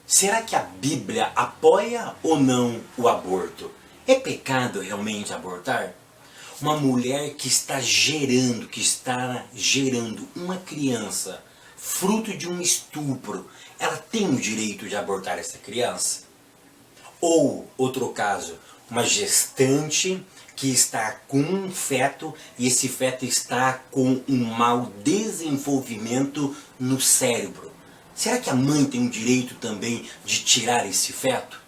Será que a Bíblia apoia ou não o aborto? É pecado realmente abortar? Uma mulher que está gerando uma criança, fruto de um estupro, ela tem o direito de abortar essa criança? Ou, outro caso, uma gestante que está com um feto e esse feto está com um mau desenvolvimento no cérebro. Será que a mãe tem o direito também de tirar esse feto?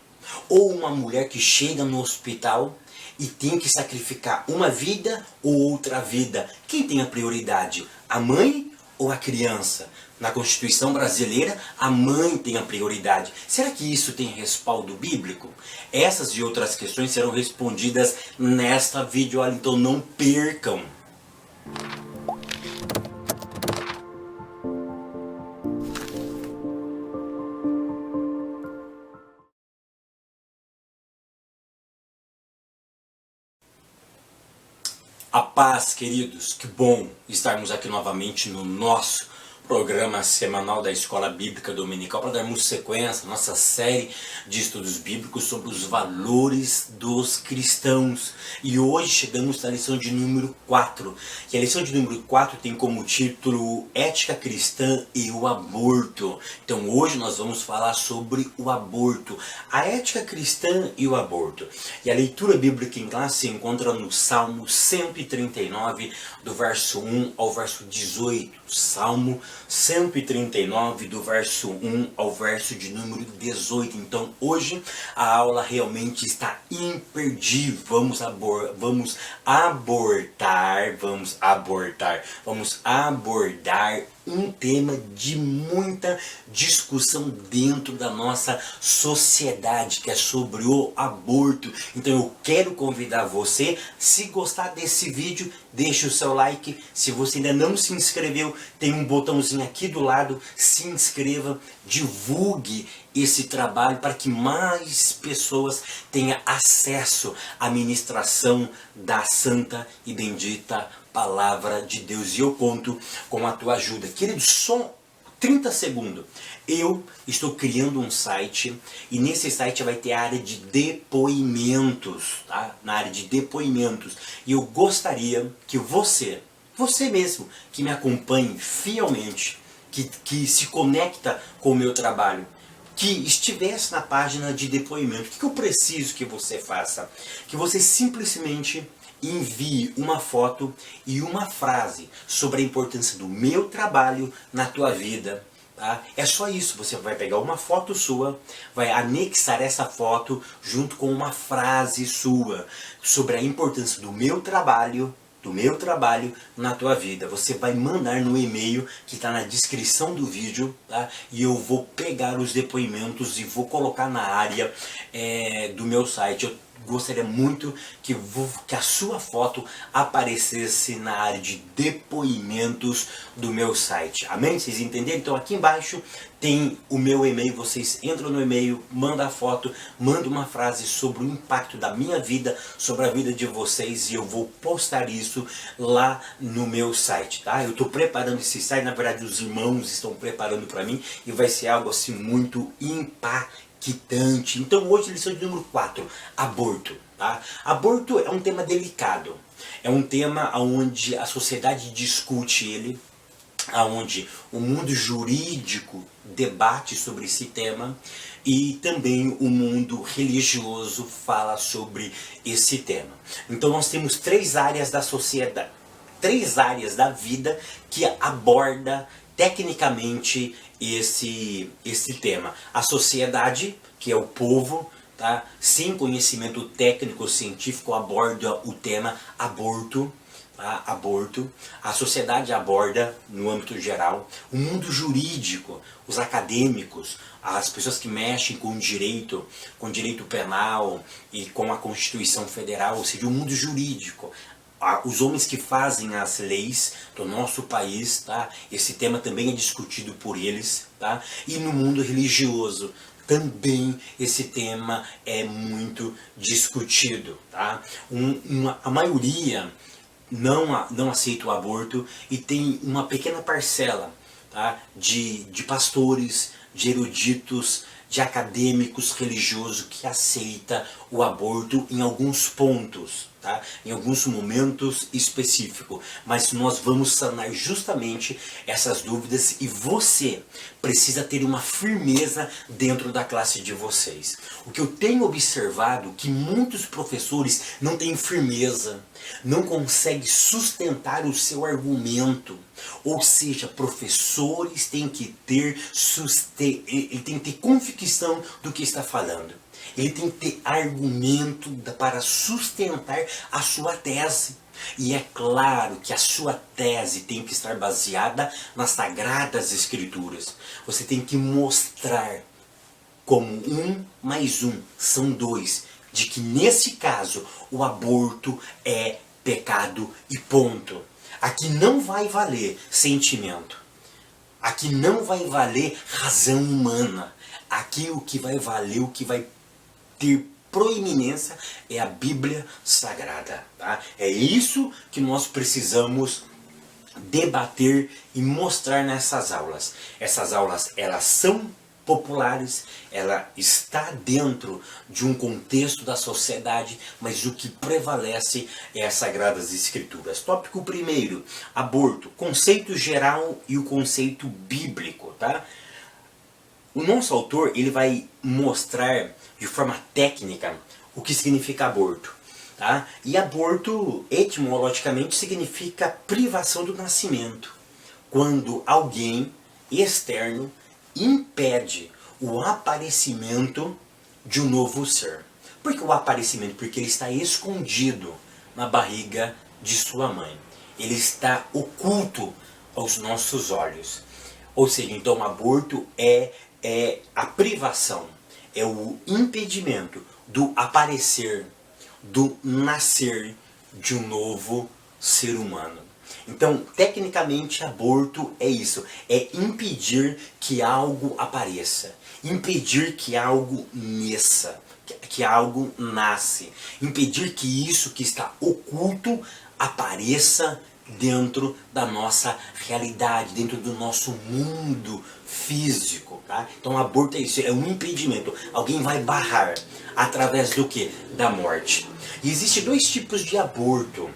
Ou uma mulher que chega no hospital e tem que sacrificar uma vida ou outra vida. Quem tem a prioridade? A mãe ou a criança? Na Constituição brasileira, a mãe tem a prioridade. Será que isso tem respaldo bíblico? Essas e outras questões serão respondidas nesta videoaula, então não percam! A paz, queridos, que bom estarmos aqui novamente no nosso programa semanal da Escola Bíblica Dominical para darmos sequência à nossa série de estudos bíblicos sobre os valores dos cristãos. E hoje chegamos na lição de número 4. E a lição de número 4 tem como título Ética Cristã e o Aborto. Então hoje nós vamos falar sobre o aborto, a ética cristã e o aborto. E a leitura bíblica em classe se encontra no Salmo 139, do verso 1 ao verso 18. Salmo 139, do verso 1 ao verso de número 18. Então hoje a aula realmente está imperdível. Vamos abordar um tema de muita discussão dentro da nossa sociedade, que é sobre o aborto. Então eu quero convidar você, se gostar desse vídeo, deixe o seu like. Se você ainda não se inscreveu, tem um botãozinho aqui do lado, se inscreva, divulgue esse trabalho para que mais pessoas tenham acesso à ministração da santa e bendita palavra de Deus. E eu conto com a tua ajuda. Querido, só 30 segundos. Eu estou criando um site e nesse site vai ter a área de depoimentos, tá? Na área de depoimentos. E eu gostaria que você mesmo, que me acompanhe fielmente, que se conecta com o meu trabalho, que estivesse na página de depoimento. O que eu preciso que você faça? Que você simplesmente envie uma foto e uma frase sobre a importância do meu trabalho na tua vida. Tá? É só isso, você vai pegar uma foto sua, vai anexar essa foto junto com uma frase sua sobre a importância do meu trabalho na tua vida. Você vai mandar no e-mail que está na descrição do vídeo, tá? E eu vou pegar os depoimentos e vou colocar na área do meu site. Eu gostaria muito que a sua foto aparecesse na área de depoimentos do meu site. Amém? Vocês entenderam? Então aqui embaixo tem o meu e-mail, vocês entram no e-mail, manda a foto, manda uma frase sobre o impacto da minha vida, sobre a vida de vocês, e eu vou postar isso lá no meu site, tá? Eu estou preparando esse site, na verdade os irmãos estão preparando para mim, e vai ser algo assim muito impactante. Então hoje lição de número 4, aborto, tá? Aborto é um tema delicado, é um tema onde a sociedade discute ele, onde o mundo jurídico debate sobre esse tema e também o mundo religioso fala sobre esse tema. Então nós temos 3 áreas da sociedade, 3 áreas da vida que aborda tecnicamente esse tema. A sociedade, que é o povo, tá? Sem conhecimento técnico científico, aborda o tema aborto. Aborto, a sociedade aborda no âmbito geral, o mundo jurídico, os acadêmicos, as pessoas que mexem com direito penal e com a Constituição Federal, ou seja, o mundo jurídico, os homens que fazem as leis do nosso país, tá? Esse tema também é discutido por eles, tá? E no mundo religioso também esse tema é muito discutido, tá? A maioria não aceita o aborto e tem uma pequena parcela, tá, de pastores, de eruditos de acadêmicos religiosos que aceita o aborto em alguns pontos, tá? Em alguns momentos específicos, mas nós vamos sanar justamente essas dúvidas e você precisa ter uma firmeza dentro da classe de vocês. O que eu tenho observado é que muitos professores não têm firmeza, não conseguem sustentar o seu argumento. Ou seja, professores têm que ter ele tem que ter convicção do que está falando. Ele tem que ter argumento para sustentar a sua tese. E é claro que a sua tese tem que estar baseada nas Sagradas Escrituras. Você tem que mostrar como 1 mais 1 são 2, de que nesse caso o aborto é pecado e ponto. Aqui não vai valer sentimento. Aqui não vai valer razão humana. Aqui o que vai valer, o que vai ter proeminência é a Bíblia Sagrada. Tá? É isso que nós precisamos debater e mostrar nessas aulas. Essas aulas, elas são populares, ela está dentro de um contexto da sociedade, mas o que prevalece é as Sagradas Escrituras. Tópico 1, aborto, conceito geral e o conceito bíblico, tá? O nosso autor, ele vai mostrar de forma técnica o que significa aborto, tá? E aborto, etimologicamente, significa privação do nascimento, quando alguém externo impede o aparecimento de um novo ser. Por que o aparecimento? Porque ele está escondido na barriga de sua mãe. Ele está oculto aos nossos olhos. Ou seja, então o aborto é a privação, é o impedimento do aparecer, do nascer de um novo ser humano. Então, tecnicamente, aborto é isso, é impedir que algo apareça, impedir que algo nasça, que algo nasce, impedir que isso que está oculto apareça dentro da nossa realidade, dentro do nosso mundo físico, tá? Então, aborto é isso, é um impedimento. Alguém vai barrar através do que? Da morte. E existem 2 tipos de aborto.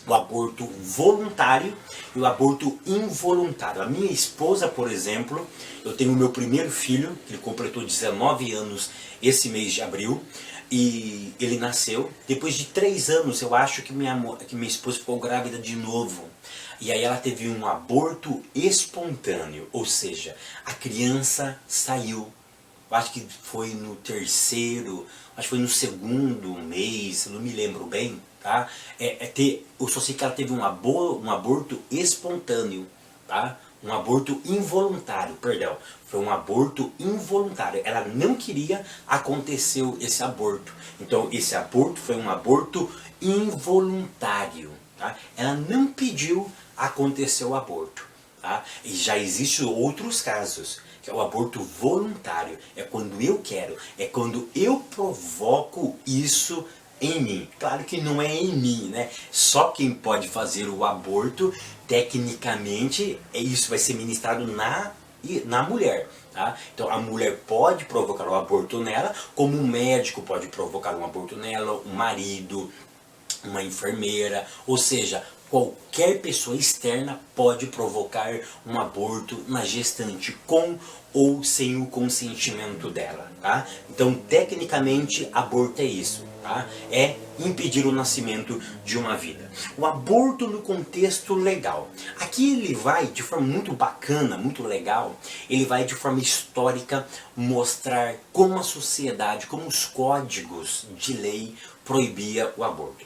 O aborto voluntário e o aborto involuntário. A minha esposa, por exemplo, eu tenho o meu primeiro filho, que ele completou 19 anos esse mês de abril, e ele nasceu. Depois de 3 anos, eu acho que minha esposa ficou grávida de novo. E aí ela teve um aborto espontâneo, ou seja, a criança saiu. Eu acho que foi no 3º, acho que foi no 2º mês, não me lembro bem. Tá? Eu só sei que ela teve um aborto espontâneo, tá? Um aborto involuntário, perdão. Foi um aborto involuntário. Ela não queria acontecer esse aborto. Então esse aborto foi um aborto involuntário. Tá? Ela não pediu acontecer o aborto. Tá? E já existem outros casos, que é o aborto voluntário. É quando eu quero, é quando eu provoco isso em mim. Claro que não é em mim, né? Só quem pode fazer o aborto, tecnicamente, isso vai ser ministrado na mulher. Tá? Então a mulher pode provocar o aborto nela, como um médico pode provocar um aborto nela, um marido, uma enfermeira, ou seja, qualquer pessoa externa pode provocar um aborto na gestante com ou sem o consentimento dela, tá? Então, tecnicamente, aborto é isso, tá? É impedir o nascimento de uma vida. O aborto no contexto legal. Aqui ele vai de forma muito bacana, muito legal, ele vai de forma histórica mostrar como a sociedade, como os códigos de lei proibia o aborto.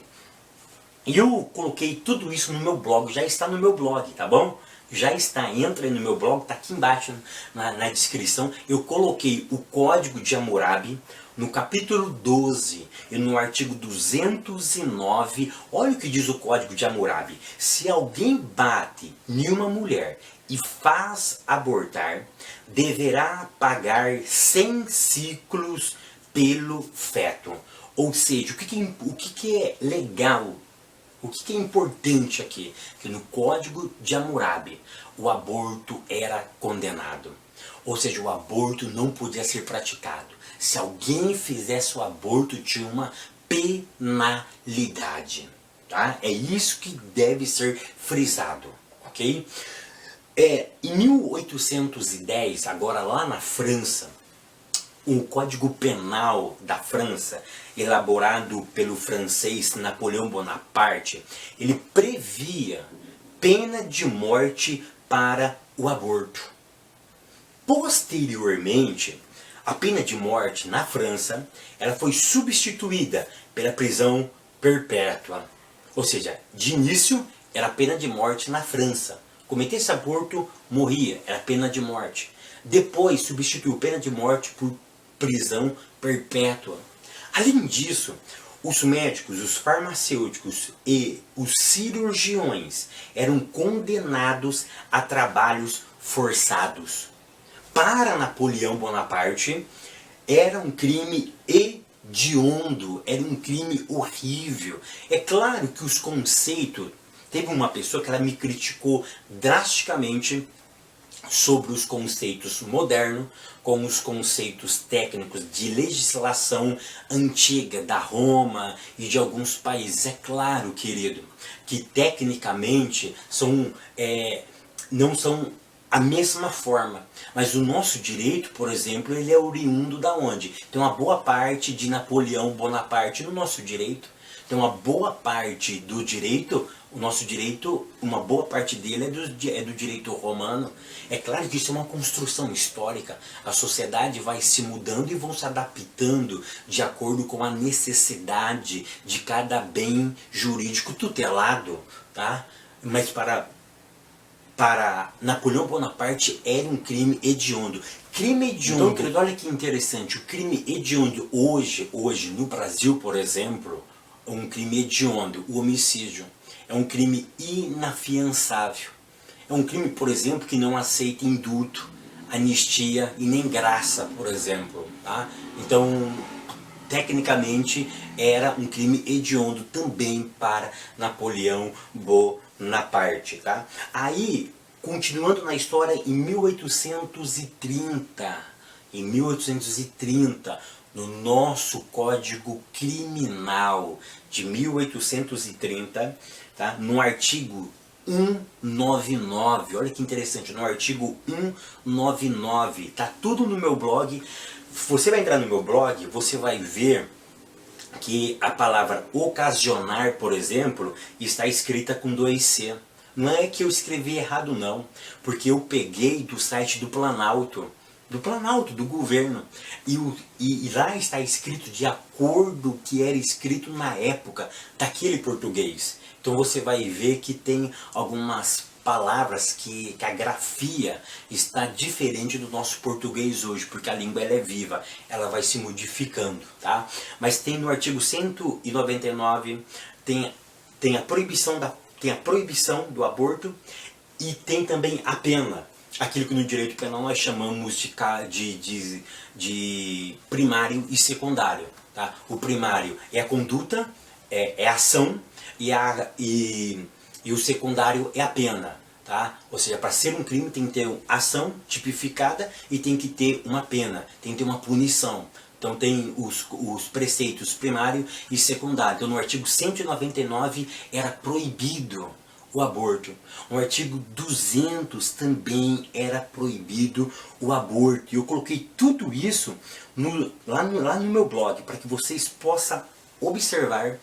E eu coloquei tudo isso no meu blog, já está no meu blog, tá bom? Já está, entra aí no meu blog, tá aqui embaixo na descrição. Eu coloquei o Código de Hammurabi no capítulo 12 e no artigo 209. Olha o que diz o Código de Hammurabi. Se alguém bate em uma mulher e faz abortar, deverá pagar 100 ciclos pelo feto. Ou seja, o que é legal? O que é importante aqui? Que no Código de Hammurabi o aborto era condenado. Ou seja, o aborto não podia ser praticado. Se alguém fizesse o aborto, tinha uma penalidade. Tá? É isso que deve ser frisado, ok? Em 1810, agora lá na França, o Código Penal da França, elaborado pelo francês Napoleão Bonaparte, ele previa pena de morte para o aborto. Posteriormente, a pena de morte na França, ela foi substituída pela prisão perpétua. Ou seja, de início era pena de morte na França. Cometesse aborto, morria, era pena de morte. Depois substituiu pena de morte por prisão perpétua. Além disso, os médicos, os farmacêuticos e os cirurgiões eram condenados a trabalhos forçados. Para Napoleão Bonaparte, era um crime hediondo, era um crime horrível. É claro que os conceitos... Teve uma pessoa que ela me criticou drasticamente sobre os conceitos modernos, com os conceitos técnicos de legislação antiga da Roma e de alguns países. É claro, querido, que tecnicamente não são a mesma forma. Mas o nosso direito, por exemplo, ele é oriundo da onde? Tem uma boa parte de Napoleão Bonaparte no nosso direito. Tem uma boa parte do direito, o nosso direito, uma boa parte dele é do direito romano. É claro que isso é uma construção histórica. A sociedade vai se mudando e vão se adaptando de acordo com a necessidade de cada bem jurídico tutelado, tá? Mas para Napoleão Bonaparte era um crime hediondo. Crime hediondo, então, olha que interessante, o crime hediondo hoje no Brasil, por exemplo, um crime hediondo, o homicídio. É um crime inafiançável. É um crime, por exemplo, que não aceita indulto, anistia e nem graça, por exemplo. Tá? Então, tecnicamente, era um crime hediondo também para Napoleão Bonaparte. Tá? Aí, continuando na história, em 1830, no nosso Código Criminal de 1830, tá? No artigo 199, olha que interessante, no artigo 199, tá tudo no meu blog. Você vai entrar no meu blog, você vai ver que a palavra ocasionar, por exemplo, está escrita com 2C. Não é que eu escrevi errado não, porque eu peguei do site do Planalto, do governo, e lá está escrito de acordo que era escrito na época daquele português. Então você vai ver que tem algumas palavras que a grafia está diferente do nosso português hoje, porque a língua ela é viva, ela vai se modificando, tá? Mas tem no artigo 199, tem a proibição do aborto e tem também a pena. Aquilo que no direito penal nós chamamos de primário e secundário. Tá? O primário é a conduta, é a ação, e o secundário é a pena. Tá? Ou seja, para ser um crime tem que ter uma ação tipificada e tem que ter uma pena, tem que ter uma punição. Então tem os preceitos primário e secundário. Então no artigo 199 era proibido o aborto. No artigo 200 também era proibido o aborto. E eu coloquei tudo isso lá no meu blog, para que vocês possam observar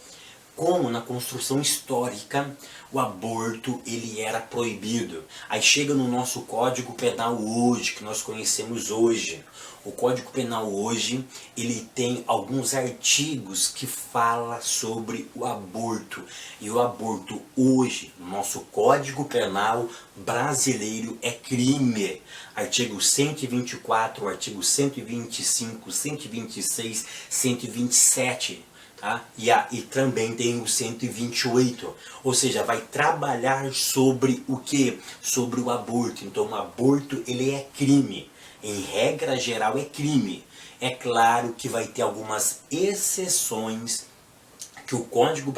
como na construção histórica o aborto ele era proibido. Aí chega no nosso Código Penal hoje, que nós conhecemos hoje. O Código Penal hoje, ele tem alguns artigos que falam sobre o aborto. E o aborto hoje, no nosso Código Penal brasileiro, é crime. Artigo 124, artigo 125, 126, 127. Tá? E também tem o 128, ou seja, vai trabalhar sobre o que? Sobre o aborto. Então o aborto ele é crime, em regra geral é crime. É claro que vai ter algumas exceções que o Código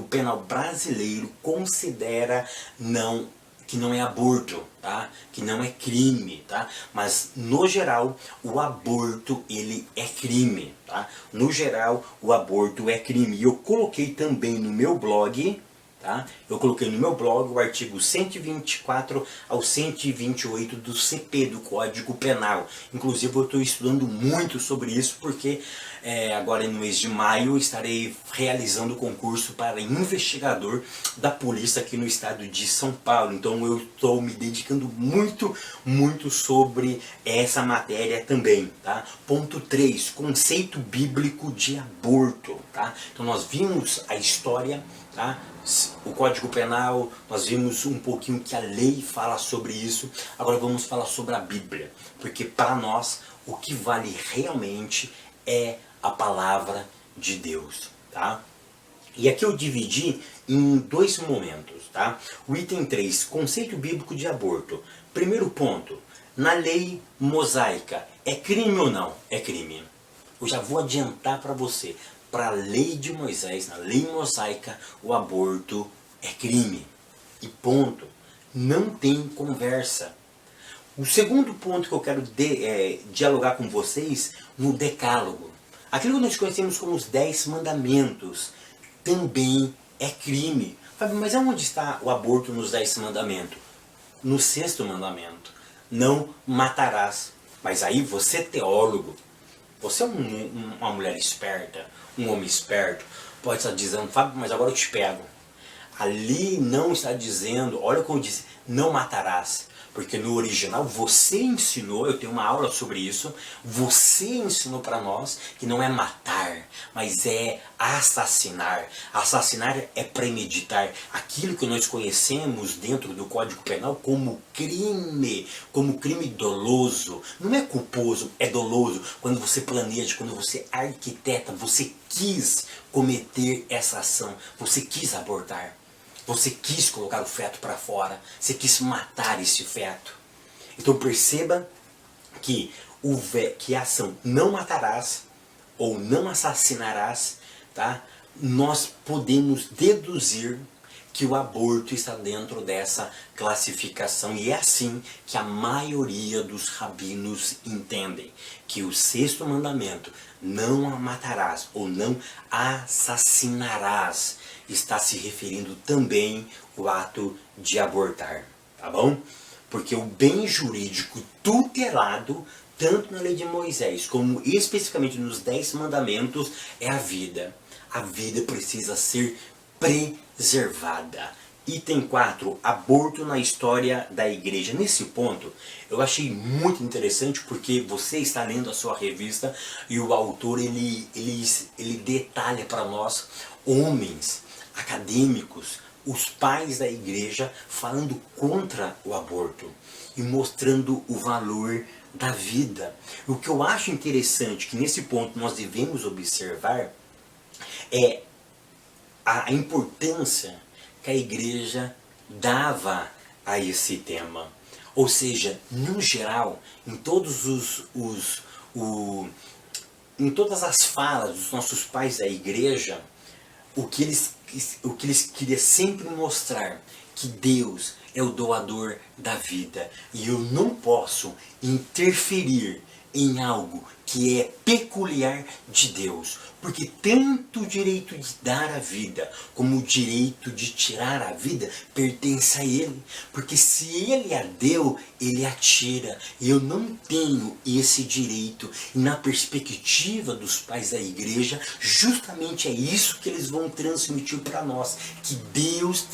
Penal brasileiro considera não que não é aborto, tá? Que não é crime, tá? Mas no geral o aborto ele é crime, tá? No geral o aborto é crime. E eu coloquei também no meu blog, tá? Eu coloquei no meu blog o artigo 124 ao 128 do CP, do Código Penal. Inclusive eu estou estudando muito sobre isso porque agora no mês de maio estarei realizando o concurso para investigador da polícia aqui no estado de São Paulo. Então eu estou me dedicando muito sobre essa matéria também, tá? Ponto 3, conceito bíblico de aborto, tá? Então nós vimos a história, tá? O Código Penal, nós vimos um pouquinho que a lei fala sobre isso. Agora vamos falar sobre a Bíblia, porque para nós o que vale realmente é a palavra de Deus, tá? E aqui eu dividi em dois momentos, tá? O item 3, conceito bíblico de aborto. Primeiro ponto, na lei mosaica, é crime ou não? É crime. Eu já vou adiantar para você, para a lei de Moisés, na lei mosaica, o aborto é crime. E ponto. Não tem conversa. O segundo ponto que eu quero dialogar com vocês, no decálogo. Aquilo que nós conhecemos como os 10 mandamentos também é crime. Mas aonde está o aborto nos 10 mandamentos? No 6º mandamento. Não matarás. Mas aí você, teólogo, você é uma mulher esperta, um homem esperto, pode estar dizendo, Fábio, mas agora eu te pego. Ali não está dizendo, olha como disse, não matarás. Porque no original você ensinou, eu tenho uma aula sobre isso, você ensinou para nós que não é matar, mas é assassinar. Assassinar é premeditar. Aquilo que nós conhecemos dentro do Código Penal como crime doloso. Não é culposo, é doloso. Quando você planeja, quando você arquiteta, você quis cometer essa ação, você quis abortar. Você quis colocar o feto para fora. Você quis matar esse feto. Então perceba que a ação não matarás ou não assassinarás, tá? Nós podemos deduzir que o aborto está dentro dessa classificação. E é assim que a maioria dos rabinos entendem. Que o 6º mandamento, não matarás ou não assassinarás, está se referindo também ao ato de abortar, tá bom? Porque o bem jurídico tutelado, tanto na lei de Moisés, como especificamente nos 10 mandamentos, é a vida. A vida precisa ser preservada. Item 4, aborto na história da igreja. Nesse ponto, eu achei muito interessante porque você está lendo a sua revista e o autor ele detalha para nós, homens acadêmicos, os pais da igreja falando contra o aborto e mostrando o valor da vida. O que eu acho interessante, que nesse ponto nós devemos observar, é a importância que a igreja dava a esse tema. Ou seja, no geral, em em todas as falas dos nossos pais da igreja, o que eles queriam sempre mostrar, que Deus é o doador da vida. E eu não posso interferir em algo que é peculiar de Deus. Porque tanto o direito de dar a vida, como o direito de tirar a vida, pertence a Ele. Porque se Ele a deu, Ele a tira. E eu não tenho esse direito. E na perspectiva dos pais da igreja, justamente é isso que eles vão transmitir para nós. Que Deus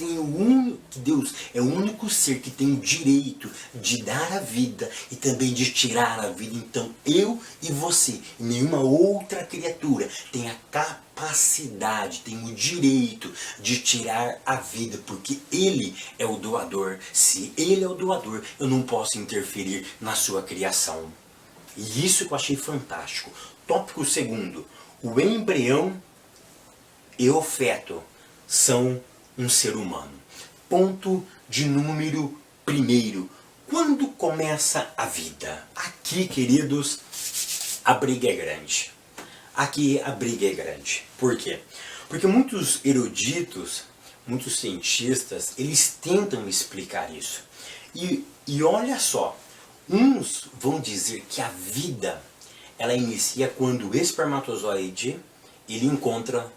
é o único ser que tem o direito de dar a vida e também de tirar a vida. Então eu e você, e nenhuma outra criatura, tem a capacidade, tem o direito de tirar a vida, porque Ele é o doador. Se Ele é o doador, eu não posso interferir na sua criação. E isso que eu achei fantástico. Tópico 2, o embrião e o feto são um ser humano. Ponto de número 1, quando começa a vida? Aqui, queridos, a briga é grande. Aqui a briga é grande. Por quê? Porque muitos eruditos muitos cientistas, eles tentam explicar isso. E olha só, uns vão dizer que a vida, ela inicia quando o espermatozoide, ele encontra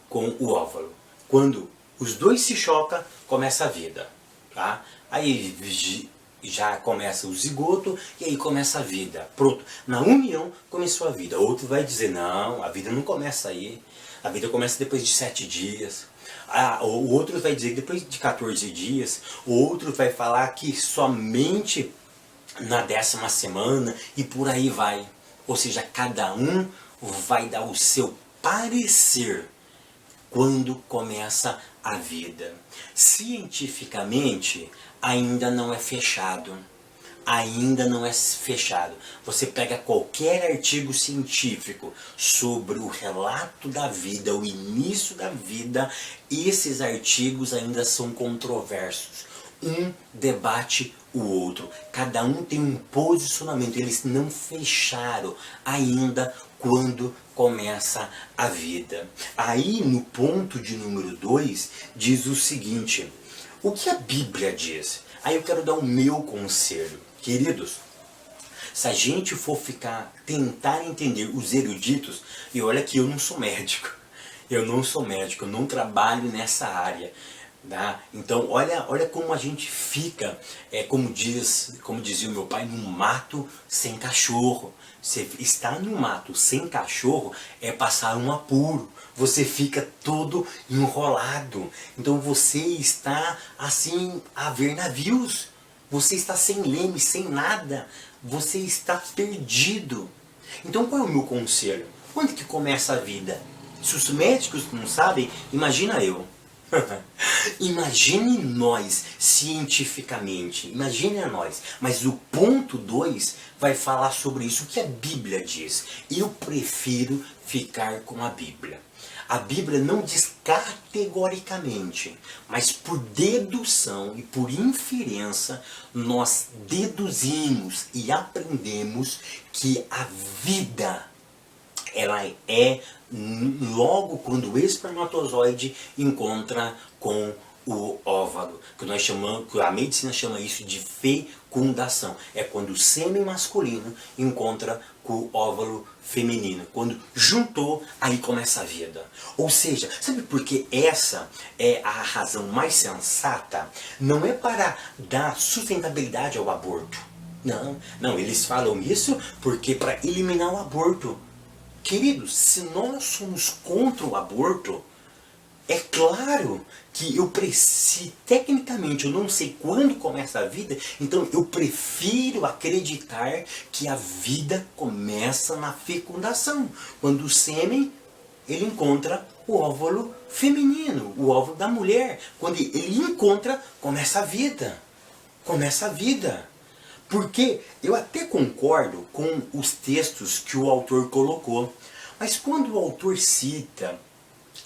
com o óvulo. Quando os dois se chocam, começa a vida. Tá? Aí já começa o zigoto e aí começa a vida. Pronto, na união começou a vida. Outro vai dizer, não, a vida não começa aí. A vida começa depois de 7 dias. O outro vai dizer que depois de 14 dias. O outro vai falar que somente na 10ª semana e por aí vai. Ou seja, cada um vai dar o seu parecer quando começa a vida. Cientificamente, ainda não é fechado. Ainda não é fechado. Você pega qualquer artigo científico sobre o relato da vida, o início da vida, esses artigos ainda são controversos. Um debate o outro. Cada um tem um posicionamento. Eles não fecharam ainda quando começa a vida. Aí no ponto de número 2 diz o seguinte: o que a Bíblia diz? Aí eu quero dar o meu conselho. Queridos, se a gente for tentar entender os eruditos, e olha que eu não sou médico, eu não trabalho nessa área. Tá? Então olha como a gente fica, como dizia o meu pai, num mato sem cachorro. Você está no mato sem cachorro é passar um apuro. Você fica todo enrolado. Então você está assim a ver navios. Você está sem leme, sem nada. Você está perdido. Então qual é o meu conselho? Quando que começa a vida? Se os médicos não sabem, imagina eu. Imagine nós cientificamente, imagine a nós. Mas o ponto 2 vai falar sobre isso, o que a Bíblia diz. Eu prefiro ficar com a Bíblia. A Bíblia não diz categoricamente, mas por dedução e por inferência, nós deduzimos e aprendemos que a vida, ela é logo quando o espermatozoide encontra com o óvulo, que a medicina chama isso de fecundação. É quando o sêmen masculino encontra com o óvulo feminino. Quando juntou, aí começa a vida. Ou seja, sabe por que essa é a razão mais sensata? Não é para dar sustentabilidade ao aborto. Não, eles falam isso porque para eliminar o aborto. Queridos, se nós somos contra o aborto, é claro que tecnicamente eu não sei quando começa a vida, então eu prefiro acreditar que a vida começa na fecundação, quando o sêmen ele encontra o óvulo feminino, o óvulo da mulher. Quando ele encontra, começa a vida. Começa a vida. Porque eu até concordo com os textos que o autor colocou, mas quando o autor cita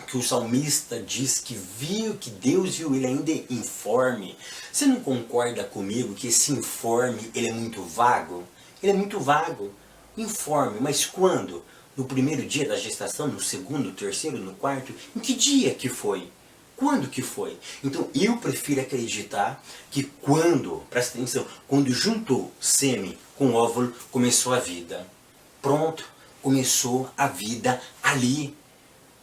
que o salmista diz que viu, que Deus viu ele ainda informe, você não concorda comigo que esse informe ele é muito vago? Ele é muito vago. Informe, mas quando? No primeiro dia da gestação, no segundo, no terceiro, no quarto? Em que dia que foi? Quando que foi? Então eu prefiro acreditar que presta atenção, quando juntou sêmen com óvulo, começou a vida. Pronto, começou a vida ali.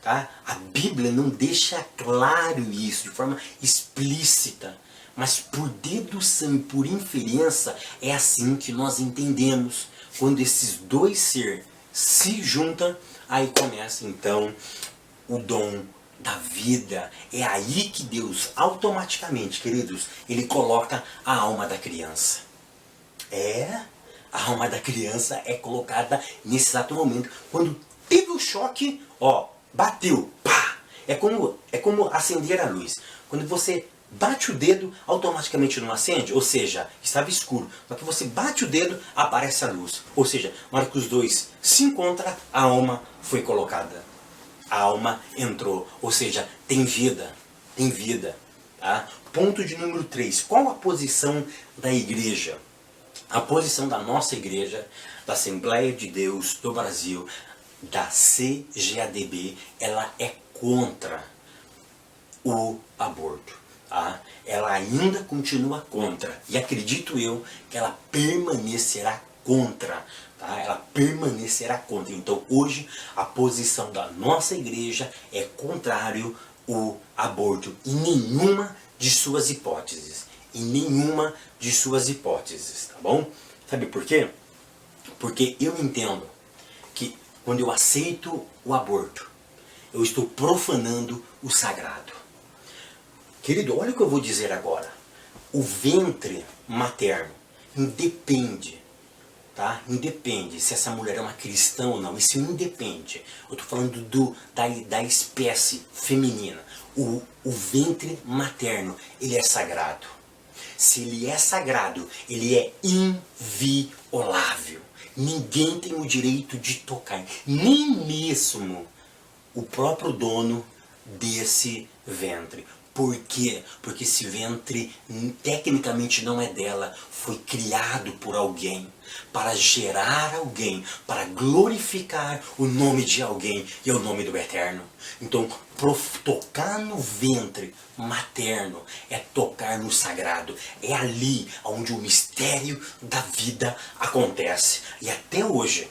Tá? A Bíblia não deixa claro isso de forma explícita, mas por dedução e por inferência é assim que nós entendemos. Quando esses dois seres se juntam, aí começa então o dom da vida. É aí que Deus automaticamente, queridos, ele coloca a alma da criança. A alma da criança é colocada nesse exato momento. Quando teve o choque, bateu, pá! É como acender a luz. Quando você bate o dedo, automaticamente não acende, ou seja, estava escuro. Só que você bate o dedo, aparece a luz. Ou seja, na hora que os dois se encontram, a alma foi colocada. A alma entrou, ou seja, tem vida, tem vida. Tá? Ponto de número 3. Qual a posição da igreja? A posição da nossa igreja, da Assembleia de Deus do Brasil, da CGADB, ela é contra o aborto. Tá? Ela ainda continua contra, e acredito eu que ela permanecerá contra. Tá? Ela permanecerá contra. Então hoje a posição da nossa igreja é contrário ao aborto em nenhuma de suas hipóteses. Em nenhuma de suas hipóteses, tá bom? Sabe por quê? Porque eu entendo que quando eu aceito o aborto, eu estou profanando o sagrado. Querido, olha o que eu vou dizer agora. O ventre materno independe, tá? Independe se essa mulher é uma cristã ou não. Isso independe. Eu estou falando da espécie feminina. O ventre materno, ele é sagrado. Se ele é sagrado, ele é inviolável. Ninguém tem o direito de tocar, nem mesmo o próprio dono desse ventre. Por quê? Porque esse ventre tecnicamente não é dela, foi criado por alguém, para gerar alguém, para glorificar o nome de alguém, e é o nome do Eterno. Então, tocar no ventre materno é tocar no sagrado, é ali onde o mistério da vida acontece. E até hoje,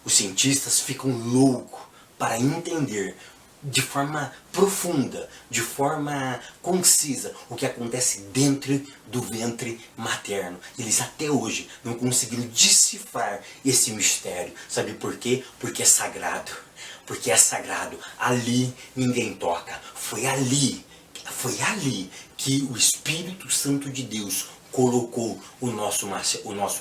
os cientistas ficam loucos para entender de forma profunda, de forma concisa, o que acontece dentro do ventre materno. Eles até hoje não conseguiram decifrar esse mistério. Sabe por quê? Porque é sagrado. Porque é sagrado. Ali ninguém toca. Foi ali que o Espírito Santo de Deus colocou o nosso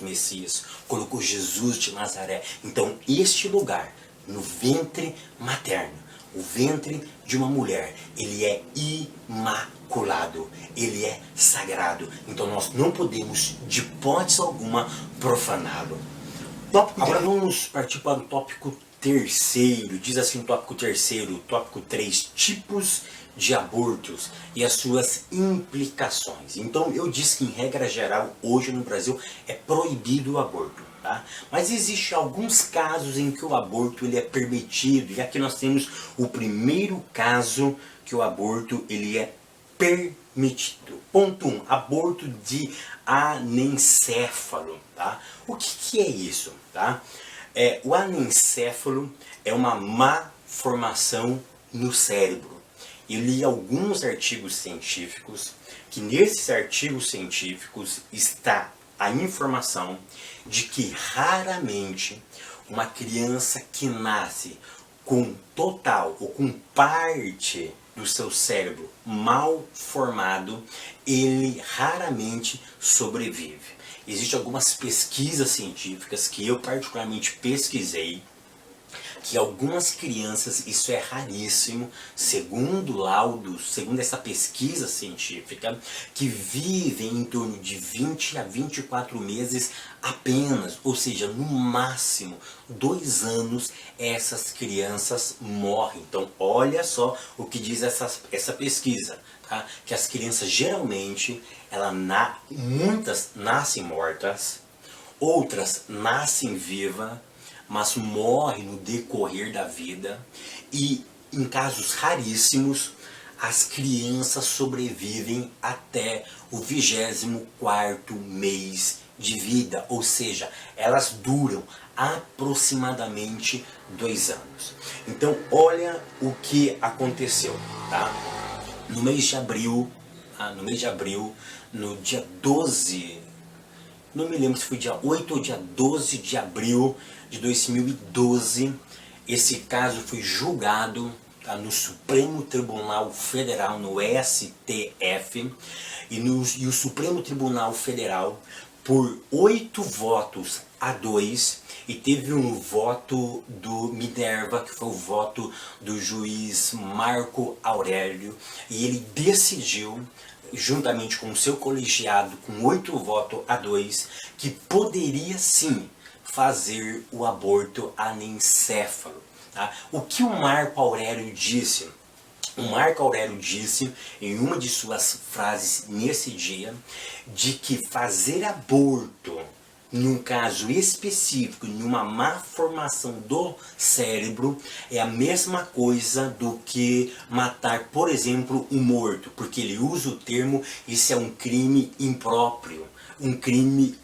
Messias, colocou Jesus de Nazaré. Então este lugar, no ventre materno, o ventre de uma mulher, ele é imaculado, ele é sagrado. Então nós não podemos, de hipótese alguma, profaná-lo. Agora vamos partir para o tópico terceiro. Diz assim o tópico terceiro, tópico 3, tipos de abortos e as suas implicações. Então eu disse que em regra geral, hoje no Brasil, é proibido o aborto. Tá? Mas existem alguns casos em que o aborto ele é permitido, e aqui nós temos o primeiro caso que o aborto ele é permitido. Ponto 1, aborto de anencéfalo. Tá? O que é isso? Tá? O anencéfalo é uma má formação no cérebro. Eu li alguns artigos científicos, que nesses artigos científicos está a informação de que raramente uma criança que nasce com total ou com parte do seu cérebro mal formado, ele raramente sobrevive. Existem algumas pesquisas científicas que eu particularmente pesquisei, que algumas crianças, isso é raríssimo, segundo laudos, segundo essa pesquisa científica, que vivem em torno de 20 a 24 meses apenas, ou seja, no máximo 2 anos, essas crianças morrem. Então olha só o que diz essa pesquisa, tá? Que as crianças geralmente, muitas nascem mortas, outras nascem vivas, mas morre no decorrer da vida, e em casos raríssimos as crianças sobrevivem até o 24º mês de vida, ou seja, elas duram aproximadamente 2 anos. Então olha o que aconteceu, tá? No mês de abril, no dia 12, não me lembro se foi dia 8 ou dia 12 de abril de 2012, esse caso foi julgado, tá, no Supremo Tribunal Federal, no STF, e o Supremo Tribunal Federal, por 8 votos a 2, e teve um voto do Minerva, que foi o voto do juiz Marco Aurélio, e ele decidiu, juntamente com o seu colegiado, com 8 votos a 2, que poderia sim fazer o aborto anencéfalo. Tá? O que o Marco Aurélio disse? O Marco Aurélio disse em uma de suas frases nesse dia, de que fazer aborto num caso específico, numa má formação do cérebro, é a mesma coisa do que matar, por exemplo, um morto, porque ele usa o termo, isso é um crime impróprio, um crime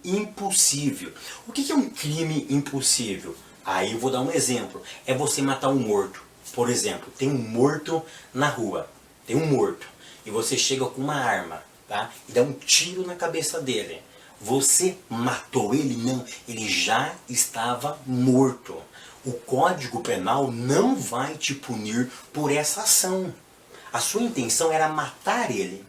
impossível. O que é um crime impossível? Aí eu vou dar um exemplo, é você matar um morto. Por exemplo, tem um morto na rua, tem um morto, e você chega com uma arma, tá? E dá um tiro na cabeça dele. Você matou ele? Não, ele já estava morto. O Código Penal não vai te punir por essa ação. A sua intenção era matar ele.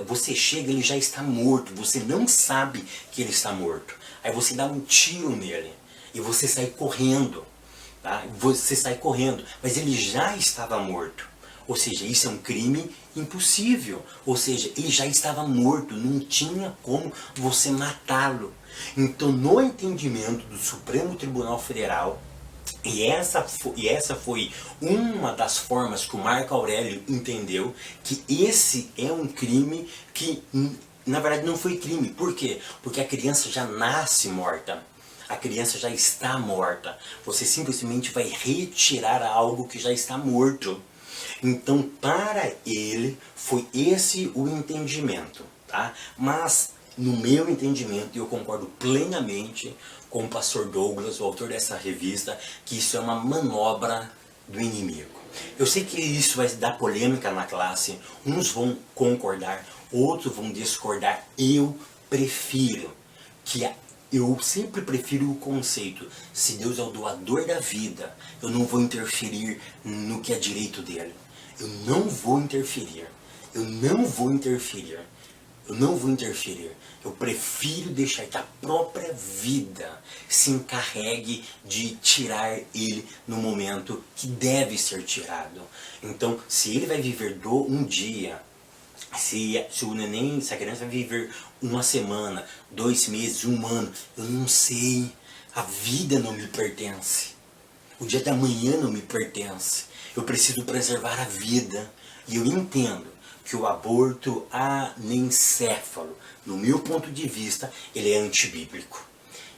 Você chega, ele já está morto, você não sabe que ele está morto. Aí você dá um tiro nele e você sai correndo, tá? Você sai correndo, mas ele já estava morto. Ou seja, isso é um crime impossível. Ou seja, ele já estava morto, não tinha como você matá-lo. Então, no entendimento do Supremo Tribunal Federal, e essa foi uma das formas que o Marco Aurélio entendeu, que esse é um crime que, na verdade, não foi crime. Por quê? Porque a criança já nasce morta. A criança já está morta. Você simplesmente vai retirar algo que já está morto. Então, para ele, foi esse o entendimento, tá? Mas, no meu entendimento, eu concordo plenamente com o pastor Douglas, o autor dessa revista, que isso é uma manobra do inimigo. Eu sei que isso vai dar polêmica na classe, uns vão concordar, outros vão discordar. Eu sempre prefiro o conceito, se Deus é o doador da vida, eu não vou interferir no que é direito dele. Eu não vou interferir. Eu prefiro deixar que a própria vida se encarregue de tirar ele no momento que deve ser tirado. Então, se ele vai viver um dia, se a criança vai viver uma semana, 2 meses, 1 ano, eu não sei. A vida não me pertence. O dia da manhã não me pertence. Eu preciso preservar a vida. E eu entendo que o aborto anencéfalo, no meu ponto de vista, ele é antibíblico.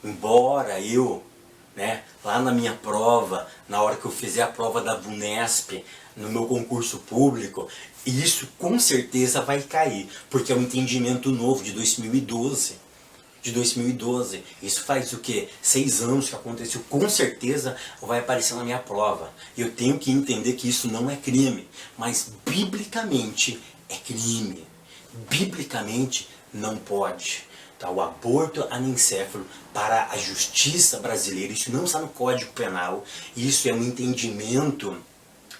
Embora eu, lá na minha prova, na hora que eu fizer a prova da VUNESP, no meu concurso público, isso com certeza vai cair, porque é um entendimento novo de 2012. Isso faz o quê? 6 anos que aconteceu, com certeza vai aparecer na minha prova. Eu tenho que entender que isso não é crime, mas biblicamente é crime. Biblicamente não pode. Tá? O aborto anencéfalo para a justiça brasileira, isso não está no Código Penal, isso é um entendimento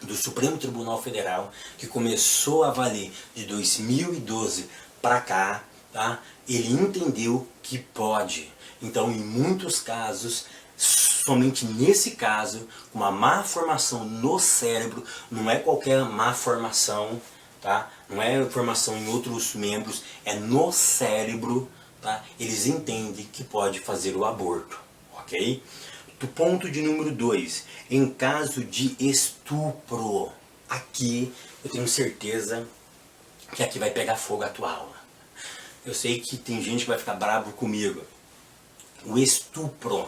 do Supremo Tribunal Federal, que começou a valer de 2012 para cá, tá? Ele entendeu que pode. Então, em muitos casos, somente nesse caso, uma má formação no cérebro, não é qualquer má formação, tá? Não é formação em outros membros, é no cérebro, tá? Eles entendem que pode fazer o aborto, ok? Do ponto de número 2, em caso de estupro, aqui eu tenho certeza que aqui vai pegar fogo a tua aula. Eu sei que tem gente que vai ficar bravo comigo. O estupro,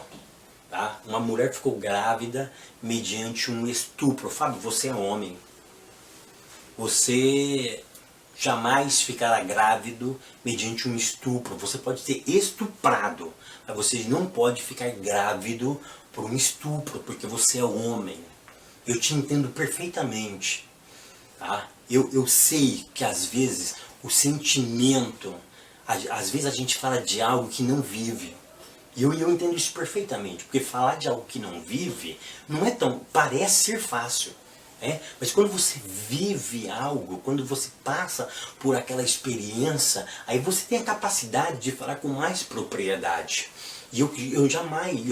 tá? Uma mulher ficou grávida mediante um estupro. Fábio, você é homem. Você jamais ficará grávido mediante um estupro. Você pode ser estuprado, mas você não pode ficar grávido por um estupro, porque você é homem. Eu te entendo perfeitamente. Tá? Eu sei que às vezes o sentimento, às vezes a gente fala de algo que não vive. E eu entendo isso perfeitamente, porque falar de algo que não vive não é tão, parece ser fácil. Mas quando você vive algo, quando você passa por aquela experiência, aí você tem a capacidade de falar com mais propriedade. E eu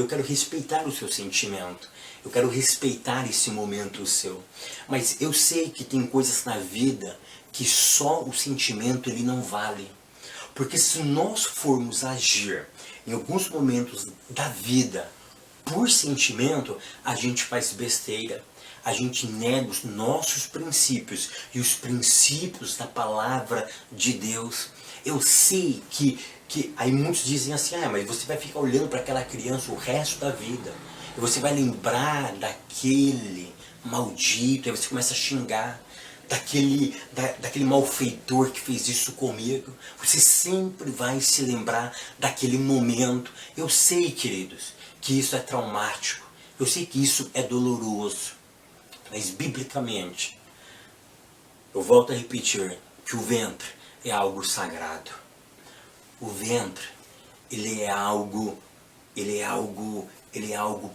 quero respeitar o seu sentimento. Eu quero respeitar esse momento seu. Mas eu sei que tem coisas na vida que só o sentimento ele não vale. Porque se nós formos agir em alguns momentos da vida por sentimento, a gente faz besteira. A gente nega os nossos princípios e os princípios da palavra de Deus. Eu sei que que aí muitos dizem assim, mas você vai ficar olhando para aquela criança o resto da vida. E você vai lembrar daquele maldito, aí você começa a xingar, daquele malfeitor que fez isso comigo. Você sempre vai se lembrar daquele momento. Eu sei, queridos, que isso é traumático. Eu sei que isso é doloroso. Mas biblicamente, eu volto a repetir que o ventre é algo sagrado. O ventre, ele é algo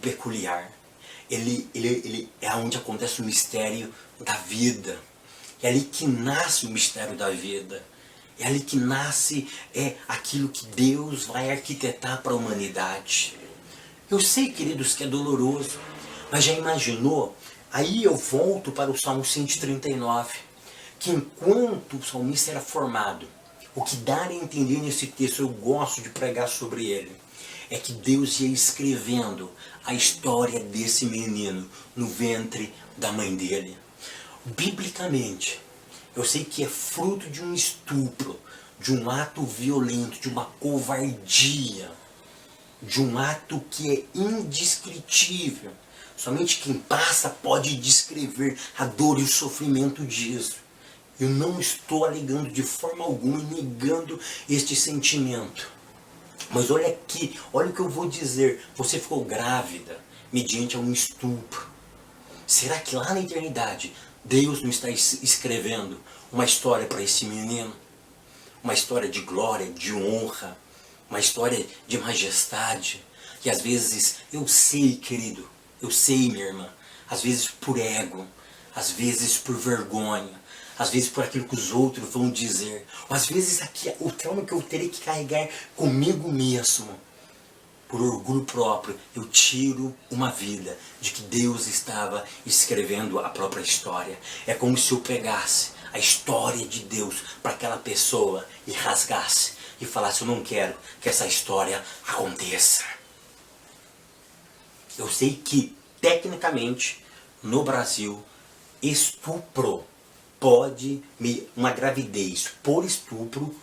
peculiar. Ele é onde acontece o mistério da vida. É ali que nasce o mistério da vida. É ali que nasce aquilo que Deus vai arquitetar para a humanidade. Eu sei, queridos, que é doloroso, mas já imaginou? Aí eu volto para o Salmo 139, que enquanto o salmista era formado, o que dá a entender nesse texto, eu gosto de pregar sobre ele, é que Deus ia escrevendo a história desse menino no ventre da mãe dele. Biblicamente, eu sei que é fruto de um estupro, de um ato violento, de uma covardia, de um ato que é indescritível. Somente quem passa pode descrever a dor e o sofrimento disso. Eu não estou alegando de forma alguma e negando este sentimento. Mas olha aqui, olha o que eu vou dizer. Você ficou grávida mediante um estupro. Será que lá na eternidade Deus não está escrevendo uma história para esse menino? Uma história de glória, de honra, uma história de majestade. E às vezes, eu sei, querido, eu sei, minha irmã, às vezes por ego, às vezes por vergonha, às vezes por aquilo que os outros vão dizer, ou às vezes aqui, o trauma que eu terei que carregar comigo mesmo, por orgulho próprio, eu tiro uma vida de que Deus estava escrevendo a própria história. É como se eu pegasse a história de Deus para aquela pessoa e rasgasse e falasse, eu não quero que essa história aconteça. Eu sei que, tecnicamente, no Brasil, estupro pode, uma gravidez por estupro,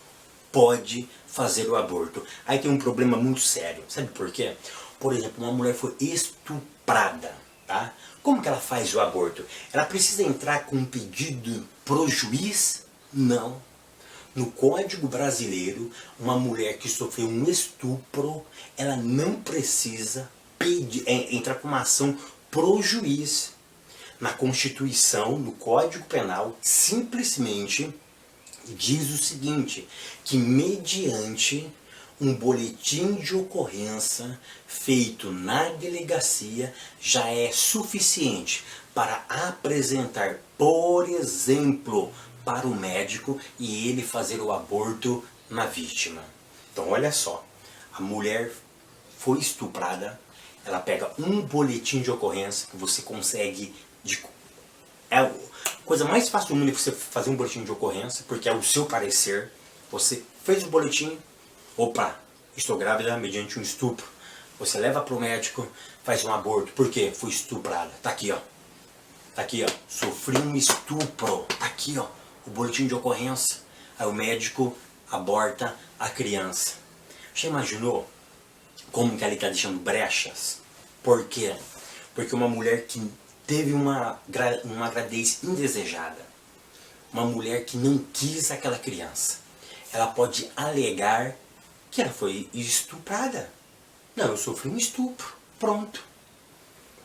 pode fazer o aborto. Aí tem um problema muito sério. Sabe por quê? Por exemplo, uma mulher foi estuprada, tá? Como que ela faz o aborto? Ela precisa entrar com um pedido pro juiz? Não. No Código Brasileiro, uma mulher que sofreu um estupro, ela não precisa entrar com uma ação pro juiz. Na Constituição, no Código Penal, simplesmente diz o seguinte, que mediante um boletim de ocorrência feito na delegacia já é suficiente para apresentar, por exemplo, para o médico e ele fazer o aborto na vítima. Então olha só, a mulher foi estuprada, ela pega um boletim de ocorrência que você consegue, é a coisa mais fácil do mundo é você fazer um boletim de ocorrência, porque é o seu parecer, você fez o boletim, opa, estou grávida mediante um estupro, você leva para o médico, faz um aborto, por quê? Fui estuprada, tá aqui ó, sofri um estupro, tá aqui ó, o boletim de ocorrência, aí o médico aborta a criança. Já imaginou como que ela está deixando brechas? Por quê? Porque uma mulher que teve uma gravidez indesejada, uma mulher que não quis aquela criança, ela pode alegar que ela foi estuprada. Não, eu sofri um estupro, pronto.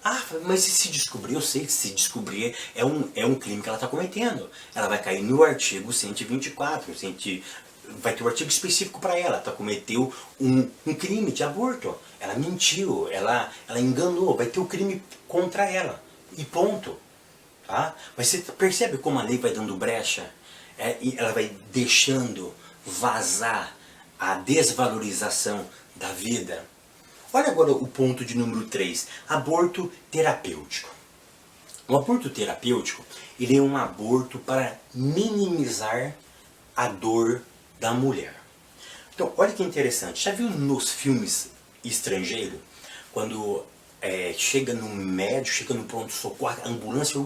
Ah, mas se descobrir, eu sei que se descobrir é um crime que ela está cometendo. Ela vai cair no artigo 124, vai ter um artigo específico para ela. Ela cometeu um crime de aborto. Ela mentiu, ela enganou, vai ter um crime contra ela. E ponto. Tá? Mas você percebe como a lei vai dando brecha? Ela vai deixando vazar a desvalorização da vida. Olha agora o ponto de número 3, aborto terapêutico. O aborto terapêutico, ele é um aborto para minimizar a dor da mulher. Então, olha que interessante, já viu nos filmes estrangeiros, quando chega no médico, chega no pronto-socorro, a ambulância,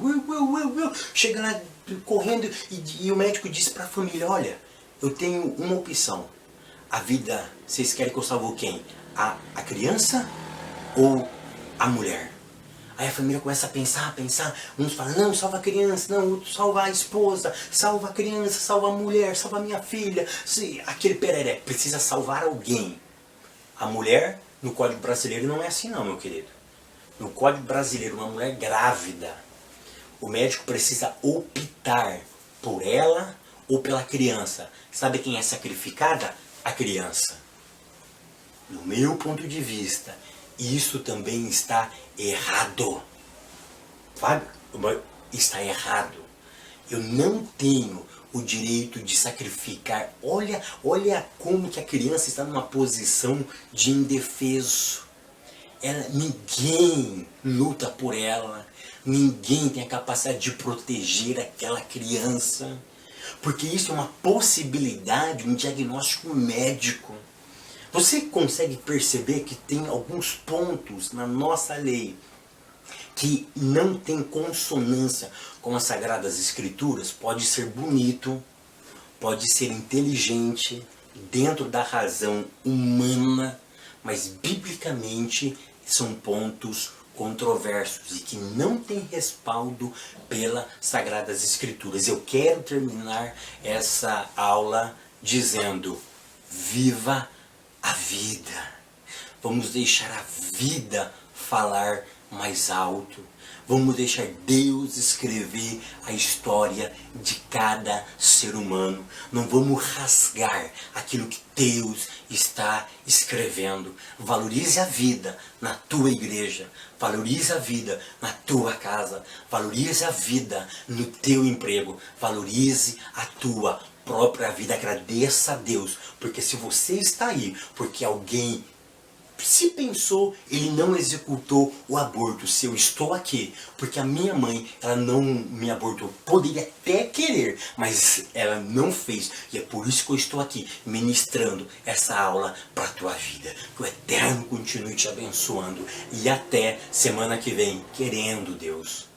chega lá correndo e o médico diz para a família, olha, eu tenho uma opção, a vida, vocês querem que eu salve quem? A criança ou a mulher? Aí a família começa a pensar, uns falam, não, salva a criança, não, outro salva a esposa, salva a criança, salva a mulher, salva a minha filha. Aquele pereré, precisa salvar alguém. A mulher, no Código Brasileiro, não é assim não, meu querido. No Código Brasileiro, uma mulher grávida, o médico precisa optar por ela ou pela criança. Sabe quem é sacrificada? A criança. No meu ponto de vista, isso também está errado. Sabe? Está errado. Eu não tenho o direito de sacrificar. Olha como que a criança está numa posição de indefeso. Ninguém luta por ela. Ninguém tem a capacidade de proteger aquela criança. Porque isso é uma possibilidade, um diagnóstico médico. Você consegue perceber que tem alguns pontos na nossa lei que não tem consonância com as Sagradas Escrituras? Pode ser bonito, pode ser inteligente, dentro da razão humana, mas biblicamente são pontos controversos e que não tem respaldo pelas Sagradas Escrituras. Eu quero terminar essa aula dizendo: viva a vida. Vamos deixar a vida falar mais alto. Vamos deixar Deus escrever a história de cada ser humano. Não vamos rasgar aquilo que Deus está escrevendo. Valorize a vida na tua igreja. Valorize a vida na tua casa. Valorize a vida no teu emprego. Valorize a tua própria vida. Agradeça a Deus. Porque se você está aí, porque alguém se pensou, ele não executou o aborto. Se eu estou aqui, porque a minha mãe, ela não me abortou. Poderia até querer, mas ela não fez. E é por isso que eu estou aqui, ministrando essa aula para a tua vida. Que o Eterno continue te abençoando. E até semana que vem, querendo Deus.